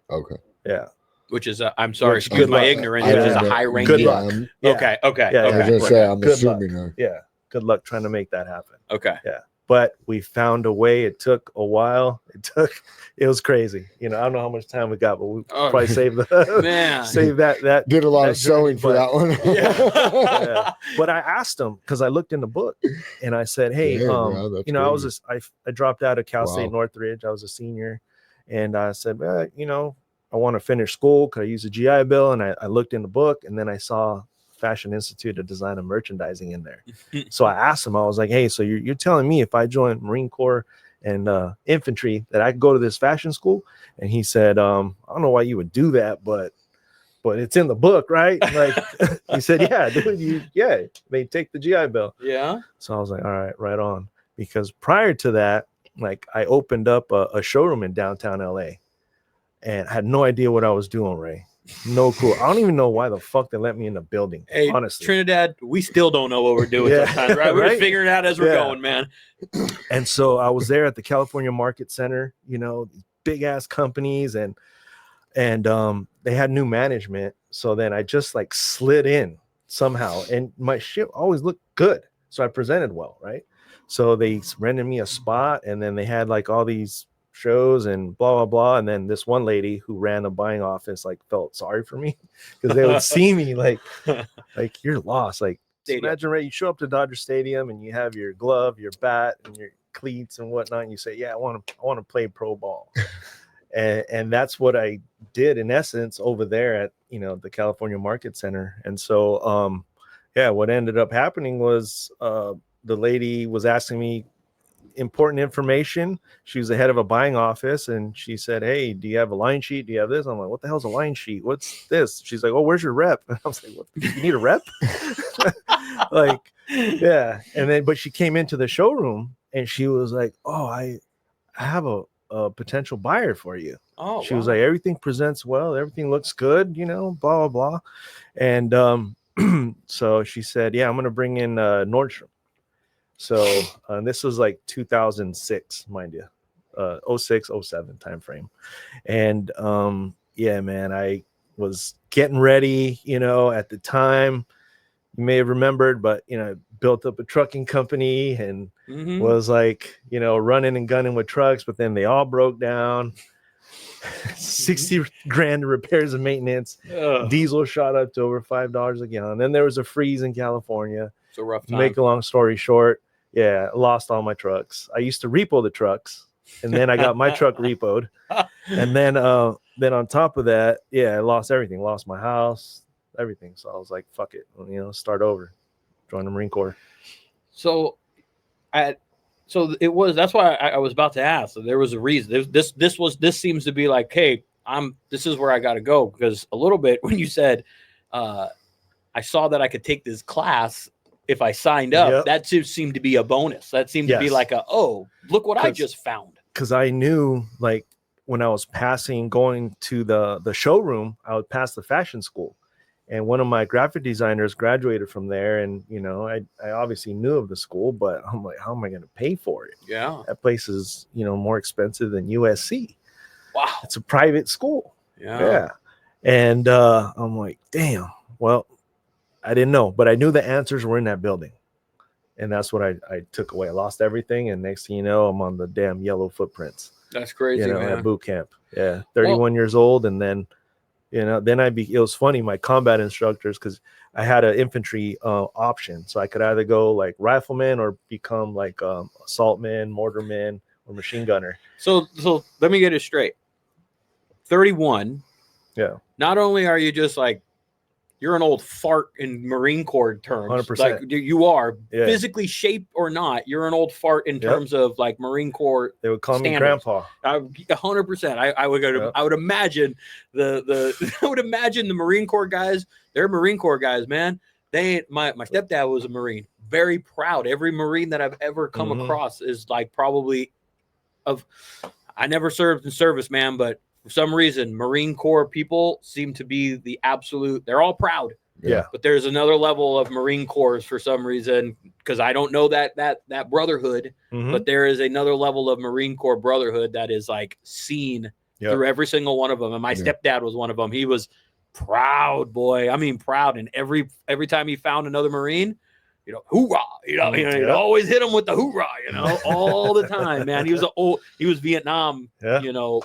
okay. Yeah. Which is I'm sorry, Which- excuse good my luck. ignorance, I which is don't a know. high rank. Good Yeah, luck. I'm- Yeah. Okay. Yeah, I was Okay. gonna say I'm Good assuming. Yeah. Good luck trying to make that happen. Okay. But we found a way. It took a while. It was crazy. I don't know how much time we got, but we Oh, probably saved the man. save that. Did a lot That of sewing journey, for that one. Yeah. But I asked him because I looked in the book and I said, hey, Yeah, bro, that's I dropped out of Cal State Wow. Northridge. I was a senior. And I said, well, I want to finish school. Could I use a GI Bill? And I looked in the book and then I saw Fashion Institute of Design and Merchandising in there. So I asked him, I was like, hey, so you're telling me if I join Marine Corps and infantry that I could go to this fashion school? And he said, I don't know why you would do that, but it's in the book, right? Like he said, yeah, dude, they take the GI Bill. Yeah. So I was like, all right, right on. Because prior to that, like I opened up a showroom in downtown LA and had no idea what I was doing, Ray. No clue. I don't even know why the fuck they let me in the building. Hey, honestly, Trinidad, we still don't know what we're doing sometimes, right? We're just figuring it out as we're going, man. And so I was there at the California Market Center, big ass companies, and they had new management. So then I just like slid in somehow, and my shit always looked good. So I presented well, right? So they rented me a spot, and then they had like all these shows and blah blah blah. And then this one lady who ran a buying office like felt sorry for me because they would see me like you're lost. Like imagine, right? You show up to Dodger Stadium and you have your glove, your bat, and your cleats and whatnot, and you say, "Yeah, I want to play pro ball." And that's what I did in essence over there at the California Market Center. And so what ended up happening was the lady was asking me important information. She was the head of a buying office, and she said, "Hey, do you have a line sheet? Do you have this?" I'm like, "What the hell's a line sheet? What's this?" She's like, "Oh, where's your rep?" And I was like, "What? You need a rep?" And then but she came into the showroom and she was like, "Oh, I have a potential buyer for you." She was like, "Everything presents well, everything looks good, blah blah blah." And so she said, "Yeah, I'm gonna bring in Nordstrom." So this was like 2006, mind you, 06, 07 time frame. And man, I was getting ready, at the time. You may have remembered, but built up a trucking company and was like, running and gunning with trucks, but then they all broke down. 60 grand in repairs and maintenance. Diesel shot up to over $5 a gallon. Then there was a freeze in California. It's a rough time. Make a long story short, lost all my trucks. I used to repo the trucks, and then I got my truck repoed. And then on top of that, I lost everything. Lost my house, everything. So I was like, fuck it, start over, join the Marine Corps. So it was, that's why I was about to ask. So there was a reason. This seems to be like, hey, this is where I got to go, because a little bit when you said, I saw that I could take this class if I signed up, that seemed to be a bonus. That seemed to be like look what I just found. Because I knew, like, when I was going to the showroom, I would pass the fashion school. And one of my graphic designers graduated from there. And, I obviously knew of the school, but I'm like, how am I going to pay for it? Yeah. That place is, more expensive than USC. Wow. It's a private school. Yeah. And I'm like, damn, well, I didn't know, but I knew the answers were in that building. And that's what I took away. I lost everything. And next thing you know, I'm on the damn yellow footprints. That's crazy, man. At boot camp. 31 years old. And then, then it was funny, my combat instructors, because I had an infantry option. So I could either go like rifleman or become like assaultman, mortarman, or machine gunner. So let me get it straight. 31. Yeah. Not only are you just like, you're an old fart in Marine Corps terms. 100%. Like you are physically shaped or not. You're an old fart in terms of like Marine Corps. They would call standards. me grandpa. 100%. I would imagine I would imagine the Marine Corps guys. They're Marine Corps guys, man. My stepdad was a Marine. Very proud. Every Marine that I've ever come across is like probably I never served in service, man, but for some reason, Marine Corps people seem to be the absolute. They're all proud. Yeah. But there's another level of Marine Corps for some reason, because I don't know that brotherhood, but there is another level of Marine Corps brotherhood that is like seen through every single one of them. And my stepdad was one of them. He was proud, boy. I mean, proud. And every time he found another Marine, hoorah, he'd always hit him with the hoorah, all the time, man. He was Vietnam,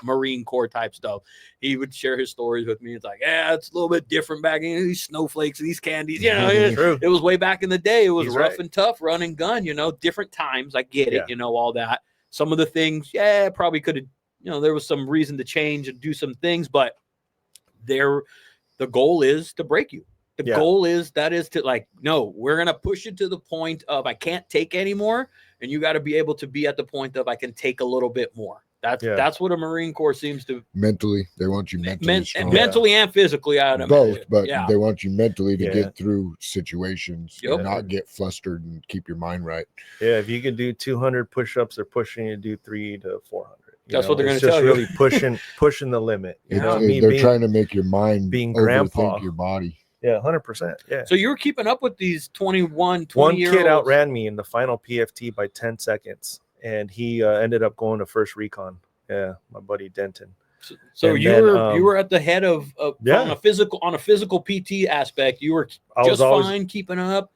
Marine Corps type stuff. He would share his stories with me. It's like, it's a little bit different back in these snowflakes and these candies, it was way back in the day. It was rough and tough, run and gun, different times. I get it, all that. Some of the things, probably could have, there was some reason to change and do some things, but the goal is to break you. The goal is to like, no, we're going to push it to the point of I can't take anymore. And you got to be able to be at the point of I can take a little bit more. That's what a Marine Corps seems to. Mentally, they want you mentally mentally and physically. I both, imagine. But they want you mentally to get through situations and not get flustered and keep your mind right. Yeah, if you can do 200 push-ups, they're pushing you to do 300 to 400. That's what they're going to tell you. Really pushing the limit. They're trying to make your mind being grandpa, your body. Yeah, 100%. Yeah. So you were keeping up with these 20 One year kid olds. outran me in the final PFT by 10 seconds, and he ended up going to first recon. Yeah, my buddy Denton. So you were at the head of on a physical PT aspect. You were just fine keeping up.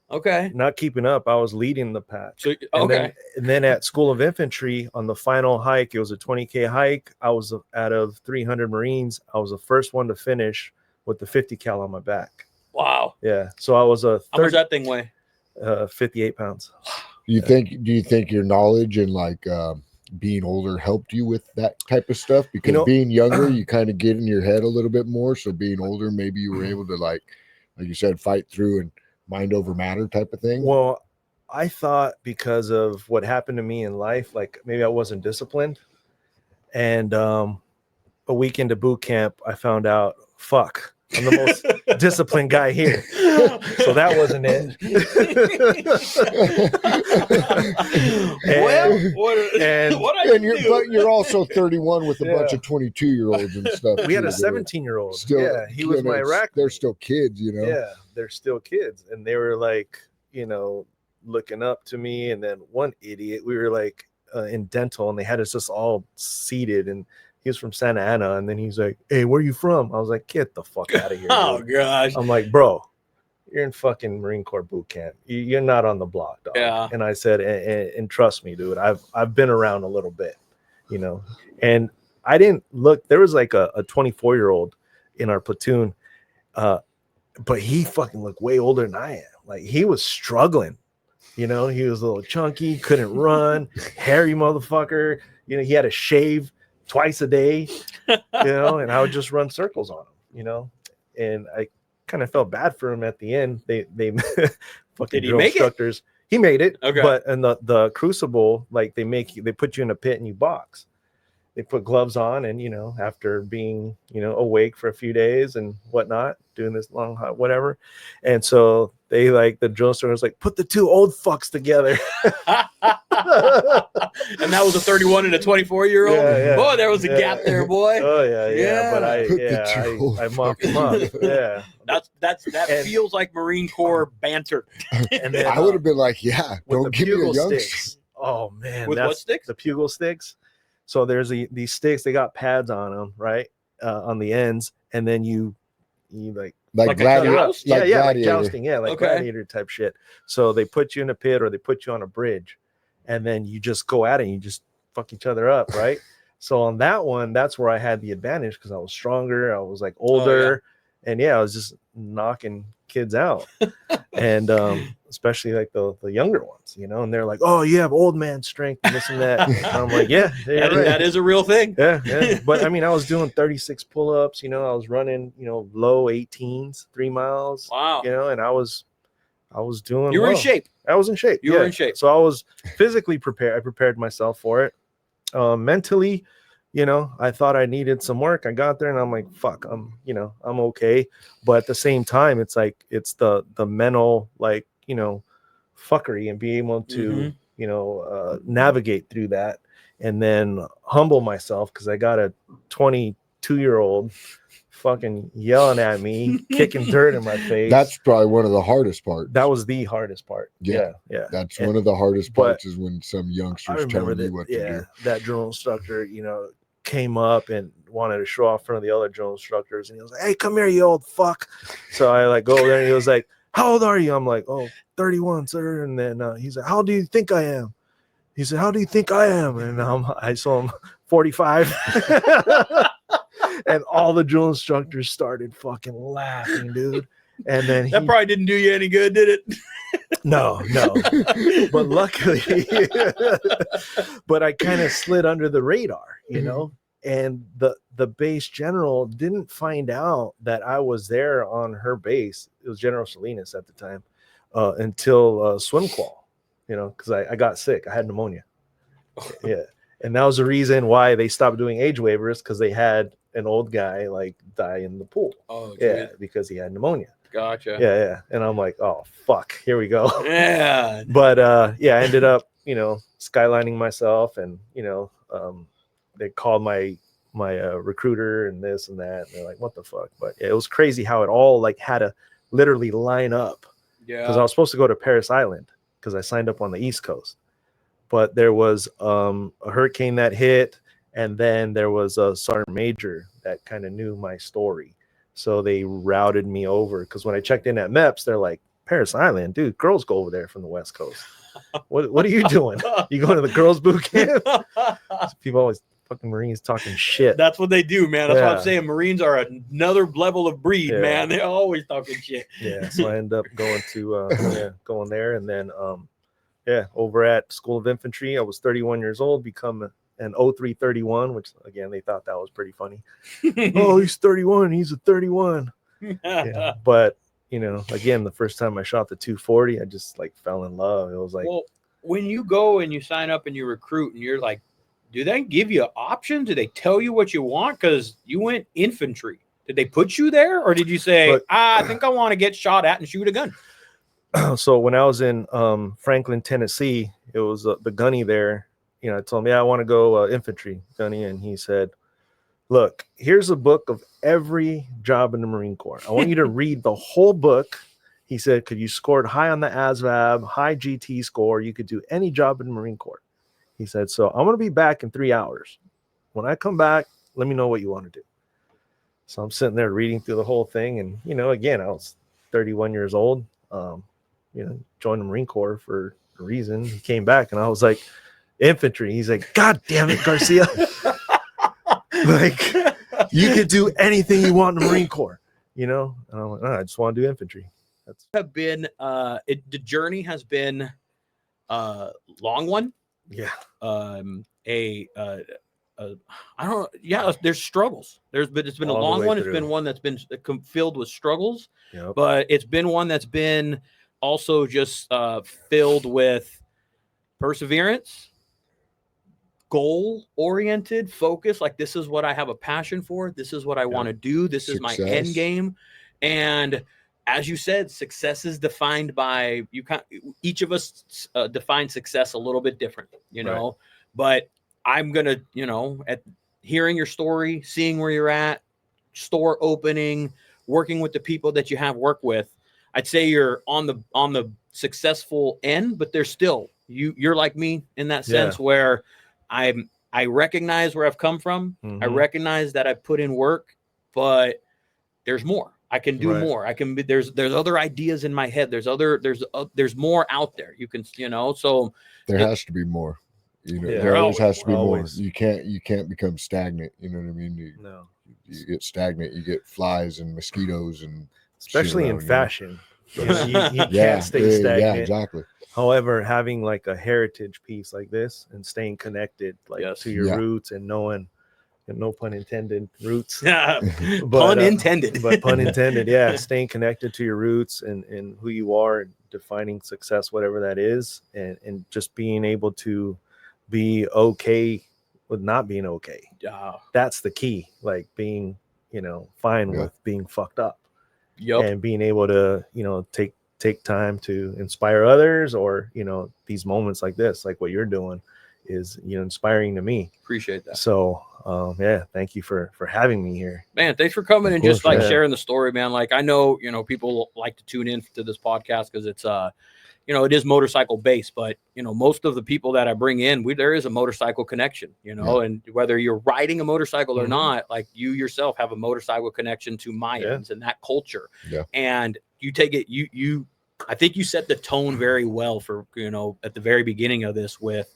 Okay. Not keeping up. I was leading the pack. So, and then at School of Infantry on the final hike, it was a 20K hike. I was out of 300 Marines. I was the first one to finish with the 50 cal on my back. Wow. Yeah. So I was a how much that thing weigh? 58 pounds. Do you think your knowledge and like being older helped you with that type of stuff? Because being younger, you kind of get in your head a little bit more. So being older, maybe you were able to like you said, fight through and mind over matter type of thing. Well, I thought because of what happened to me in life, like maybe I wasn't disciplined. And a week into boot camp, I found out, fuck, I'm the most disciplined guy here. So that wasn't it. But you're also 31 with a bunch of 22-year-olds and stuff. We had a 17-year-old. Still, he was my rack. They're still kids, Yeah, they're still kids. And they were like, looking up to me. And then one idiot, we were like in dental, and they had us just all seated, and he was from Santa Ana, and then he's like, "Hey, where are you from?" I was like, "Get the fuck out of here." Oh gosh. I'm like, "Bro, you're in fucking Marine Corps boot camp. You're not on the block, dog." Yeah. And I said, and trust me, dude, I've been around a little bit, and I didn't look. There was like a 24-year-old in our platoon, but he fucking looked way older than I am. Like he was struggling. He was a little chunky, couldn't run, hairy motherfucker. He had to shave twice a day, and I would just run circles on him, and I kind of felt bad for him at the end. They fucking drill instructors. He made it. Okay. But in the crucible, like they put you in a pit and you box. They put gloves on, and after being awake for a few days and whatnot, doing this long whatever, and so they the drill instructor was like, put the two old fucks together. And that was a 31 and a 24-year-old. Yeah. Boy, there was a gap there, boy. Oh yeah. But I mopped him up. Yeah, that feels like Marine Corps banter. And then I would have been like, don't give me a young sticks. Oh man, with what sticks? The Pugil sticks. So there's these sticks. They got pads on them, right, on the ends, and then you like gladiator, like jousting, gladiator type shit. So they put you in a pit or they put you on a bridge, and then you just go at it and you just fuck each other up, right? So on that one, that's where I had the advantage because I was stronger, I was like older, and I was just knocking kids out, and especially like the younger ones, and they're like, "Oh, you have old man strength and this and that." And I'm like, "Yeah, that is a real thing." Yeah. But I mean, I was doing 36 pull-ups. I was running, low 18s, 3 miles. Wow. And I was doing. You were in shape. I was in shape. You were in shape. So I was physically prepared. I prepared myself for it. Mentally, I thought I needed some work. I got there and I'm like, fuck, I'm okay. But at the same time, it's like, it's the mental, fuckery and be able to, navigate through that and then humble myself. Cause I got a 22-year-old fucking yelling at me, kicking dirt in my face. That's probably one of the hardest parts. That was the hardest part. Yeah. That's one of the hardest parts is when some youngsters telling you what to do. That drill instructor, came up and wanted to show off in front of the other drill instructors, and he was like, "Hey, come here, you old fuck." So I go over there and he was like, "How old are you?" I'm like, "Oh, 31, sir." And then he's like, "How do you think I am?" He said, "How do you think I am?" And I saw him 45. And all the drill instructors started fucking laughing, dude. And then that probably didn't do you any good, did it? No. But luckily, but I kind of slid under the radar, and the base general didn't find out that I was there on her base. It was General Salinas at the time, until swim qual, because I got sick. I had pneumonia. Yeah. And that was the reason why they stopped doing age waivers, because they had an old guy die in the pool. Oh, yeah, because he had pneumonia. Gotcha. Yeah. And I'm like, oh fuck, here we go. Yeah. But I ended up, skylining myself, and they called my recruiter and this and that, and they're like, what the fuck? But it was crazy how it all like had to literally line up. Because I was supposed to go to Paris Island because I signed up on the East Coast, but there was a hurricane that hit, and then there was a sergeant major that kind of knew my story, so they routed me over. Because when I checked in at MEPS, they're like, Paris Island, dude, girls go over there from the West Coast. What are you doing? You going to the girls' boot camp? People always fucking Marines talking shit. That's what they do, man. That's what I'm saying. Marines are another level of breed, man. They're always talking shit. Yeah. So I ended up going to going there, and then over at School of Infantry, I was 31 years old, become an 0331, which again they thought that was pretty funny. Oh, he's 31. He's a 31. Yeah. But again, the first time I shot the 240, I just like fell in love. It was like, well, when you go and you sign up and you recruit, and you're like, do they give you options? Do they tell you what you want? Because you went infantry. Did they put you there, or did you say, I think I want to get shot at and shoot a gun? So when I was in Franklin, Tennessee, it was the gunny there. Told me, I want to go infantry gunny, and he said, look, here's a book of every job in the Marine Corps. I want you to read the whole book. He said, because you scored high on the ASVAB, high GT score, you could do any job in the Marine Corps. He said, so I'm going to be back in 3 hours. When I come back, let me know what you want to do. So I'm sitting there reading through the whole thing. And, again, I was 31 years old, joined the Marine Corps for a reason. He came back and I was like, infantry. He's like, God damn it, Garcia. Like, you could do anything you want in the Marine Corps, And I'm like, I just want to do infantry. The journey has been a long one. Yeah. There's struggles. It's been a long one. It's been one that's been filled with struggles, but it's been one that's been also just filled with perseverance, goal-oriented focus. Like, this is what I have a passion for. This is what I want to do. This is my end game. And as you said, success is defined by each of us define success a little bit different, but I'm going to, at hearing your story, seeing where you're at, store opening, working with the people that you have worked with, I'd say you're on the successful end, but there's still, you're like me in that sense where I recognize where I've come from. I recognize that I've put in work, but there's more. I can do more. I can be, there's other ideas in my head. There's more out there. You can, so there has to be more, there always has to be more. You can't become stagnant. You know what I mean? You get stagnant, you get flies and mosquitoes, and especially in fashion. You can't stay stagnant. Yeah, exactly. However, having like a heritage piece like this and staying connected to your roots and knowing, no pun intended, roots. Pun intended. But pun intended, yeah. Staying connected to your roots and who you are, and defining success, whatever that is, and just being able to be okay with not being okay. That's the key. Like being, fine with being fucked up. And being able to, take time to inspire others, or, these moments like this, like what you're doing, is inspiring to me. Appreciate that. So thank you for having me here, man. Thanks for coming and just sharing the story, man. Like, I know people like to tune in to this podcast because it's it is motorcycle based, but most of the people that I bring in, there is a motorcycle connection, and whether you're riding a motorcycle or not, like, you yourself have a motorcycle connection to Mayans and that culture. And you take it, I think you set the tone very well for, at the very beginning of this, with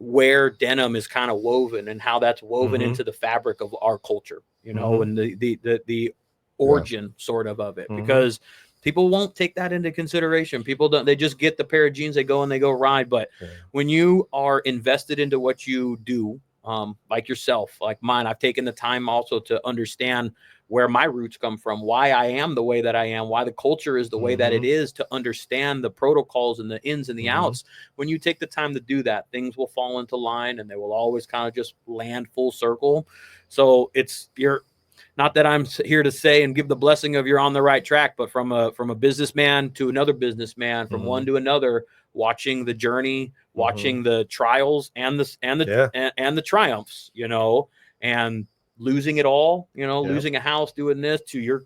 where denim is kind of woven and how that's woven into the fabric of our culture, and the origin sort of it, because people won't take that into consideration. People don't, they just get the pair of jeans, they go and they go ride. But when you are invested into what you do, like yourself, like mine, I've taken the time also to understand where my roots come from, why I am the way that I am, why the culture is the way that it is, to understand the protocols and the ins and the outs. When you take the time to do that, things will fall into line and they will always kind of just land full circle. So not that I'm here to say and give the blessing of you're on the right track, but from a businessman to another businessman, from one to another, watching the journey, watching the trials and the triumphs, and losing it all, losing a house, doing this, to your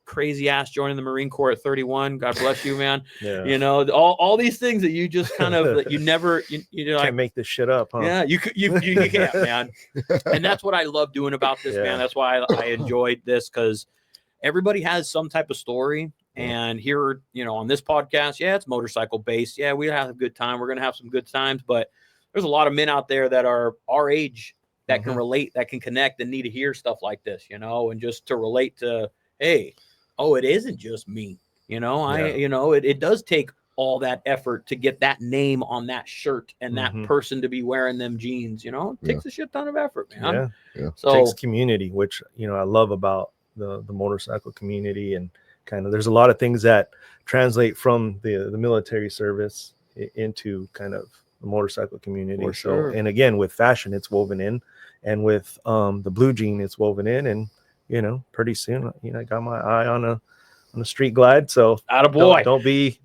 crazy ass joining the Marine Corps at 31. God bless you, man. All these things that you just kind of that you never can't make this shit up, huh? Yeah, you can't, man. And that's what I love doing about this, man. That's why I enjoyed this, because everybody has some type of story. And here, on this podcast, it's motorcycle based. Yeah, we have a good time. We're gonna have some good times, but there's a lot of men out there that are our age that can relate, that can connect, and need to hear stuff like this, and just to relate to, hey, it isn't just me, it does take all that effort to get that name on that shirt and that person to be wearing them jeans, it takes a shit ton of effort, man. So it takes community, which, I love about the motorcycle community, and kind of, there's a lot of things that translate from the military service into kind of the motorcycle community. So, and again, with fashion, it's woven in, and with the blue jean, it's woven in, and pretty soon, I got my eye on a street glide. So attaboy.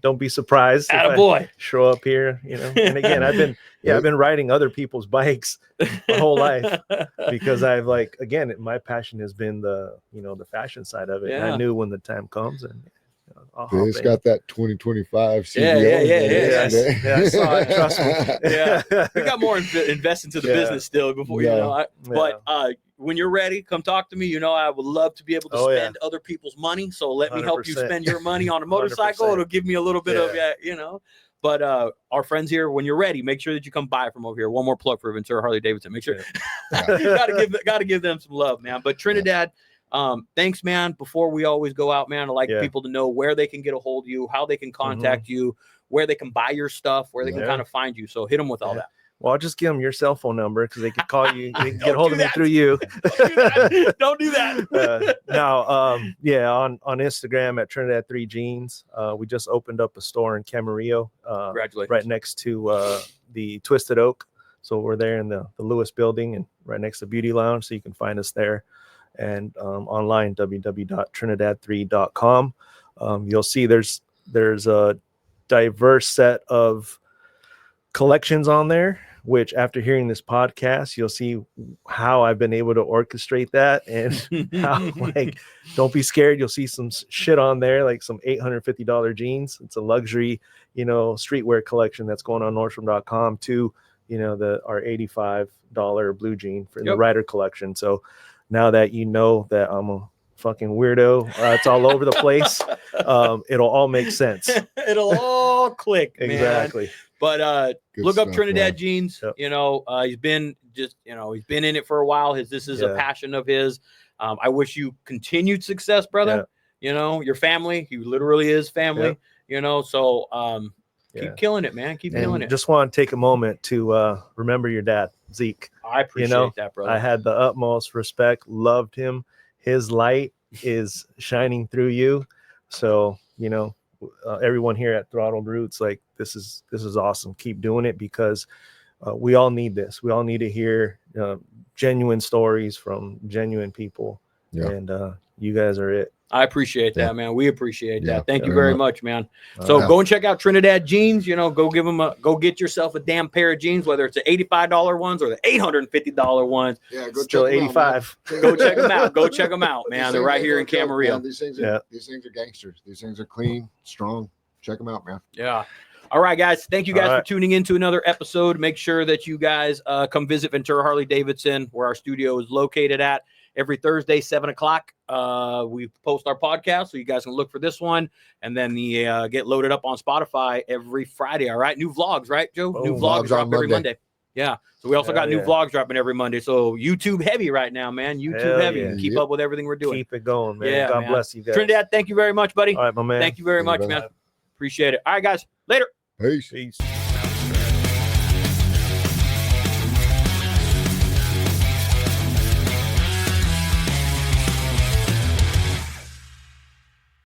Don't be surprised attaboy. If I show up here, and again, I've been riding other people's bikes my whole life, because I've my passion has been the fashion side of it. And I knew when the time comes, and it's got that 2025 CVO. Yeah. I saw it. Trust me. Yeah, we got more invest into the business still before but when you're ready, come talk to me. I would love to be able to spend other people's money. So let me help you spend your money on a motorcycle. 100%. It'll give me a little bit of But our friends here, when you're ready, make sure that you come by from over here. One more plug for Ventura Harley-Davidson. Make sure gotta give them some love, man. But Trinidad, thanks, man. Before we always go out, man, I like people to know where they can get a hold of you, how they can contact you, where they can buy your stuff, where they can kind of find you. So hit them with all that. Well, I'll just give them your cell phone number, because they can call you. They can get hold of me through you. Don't do that. Now, on Instagram at Trinidad 3 Jeans. We just opened up a store in Camarillo, Congratulations. right next to the Twisted Oak. So we're there in the Lewis building, and right next to Beauty Lounge. So you can find us there, and online www.trinidad3.com. You'll see there's a diverse set of collections on there, which after hearing this podcast, you'll see how I've been able to orchestrate that, and how, don't be scared. You'll see some shit on there, like some $850 jeans. It's a luxury, streetwear collection that's going on Nordstrom.com to, our $85 blue jean for the rider collection. So now that that I'm a fucking weirdo, it's all over the place. It'll all make sense. It'll all click, man. Exactly. But look up Trinidad Jeans. Yep. He's been he's been in it for a while. This is a passion of his. I wish you continued success, brother. Your family, he literally is family. So keep killing it, man. Keep killing it. Just want to take a moment to remember your dad, Zeke. I appreciate that, brother. I had the utmost respect, loved him. His light is shining through you. So, everyone here at Throttled Roots, this is awesome. Keep doing it, because we all need this. We all need to hear genuine stories from genuine people. And you guys are it. I appreciate that, man. We appreciate that. Thank you very much, man. So go and check out Trinidad Jeans. Go get yourself a damn pair of jeans, whether it's the $85 ones or the $850 ones. Yeah, go still check 85. Go check them out. Go check them out, man. They're right here in Camarillo. These things are gangsters. These things are clean, strong. Check them out, man. Yeah. All right, guys. Thank you guys for tuning in to another episode. Make sure that you guys come visit Ventura Harley-Davidson, where our studio is located at. Every Thursday, 7 o'clock, we post our podcast, so you guys can look for this one, and then the get loaded up on Spotify every Friday. All right, new vlogs, right, Joe? New vlogs drop every Monday. Yeah. So we also got new vlogs dropping every Monday. So YouTube heavy right now, man. YouTube heavy. Yeah. Keep up with everything we're doing. Keep it going, man. God bless you guys. Trinidad, thank you very much, buddy. All right, my man. Thank you very much, man. Appreciate it. All right, guys. Later. Peace.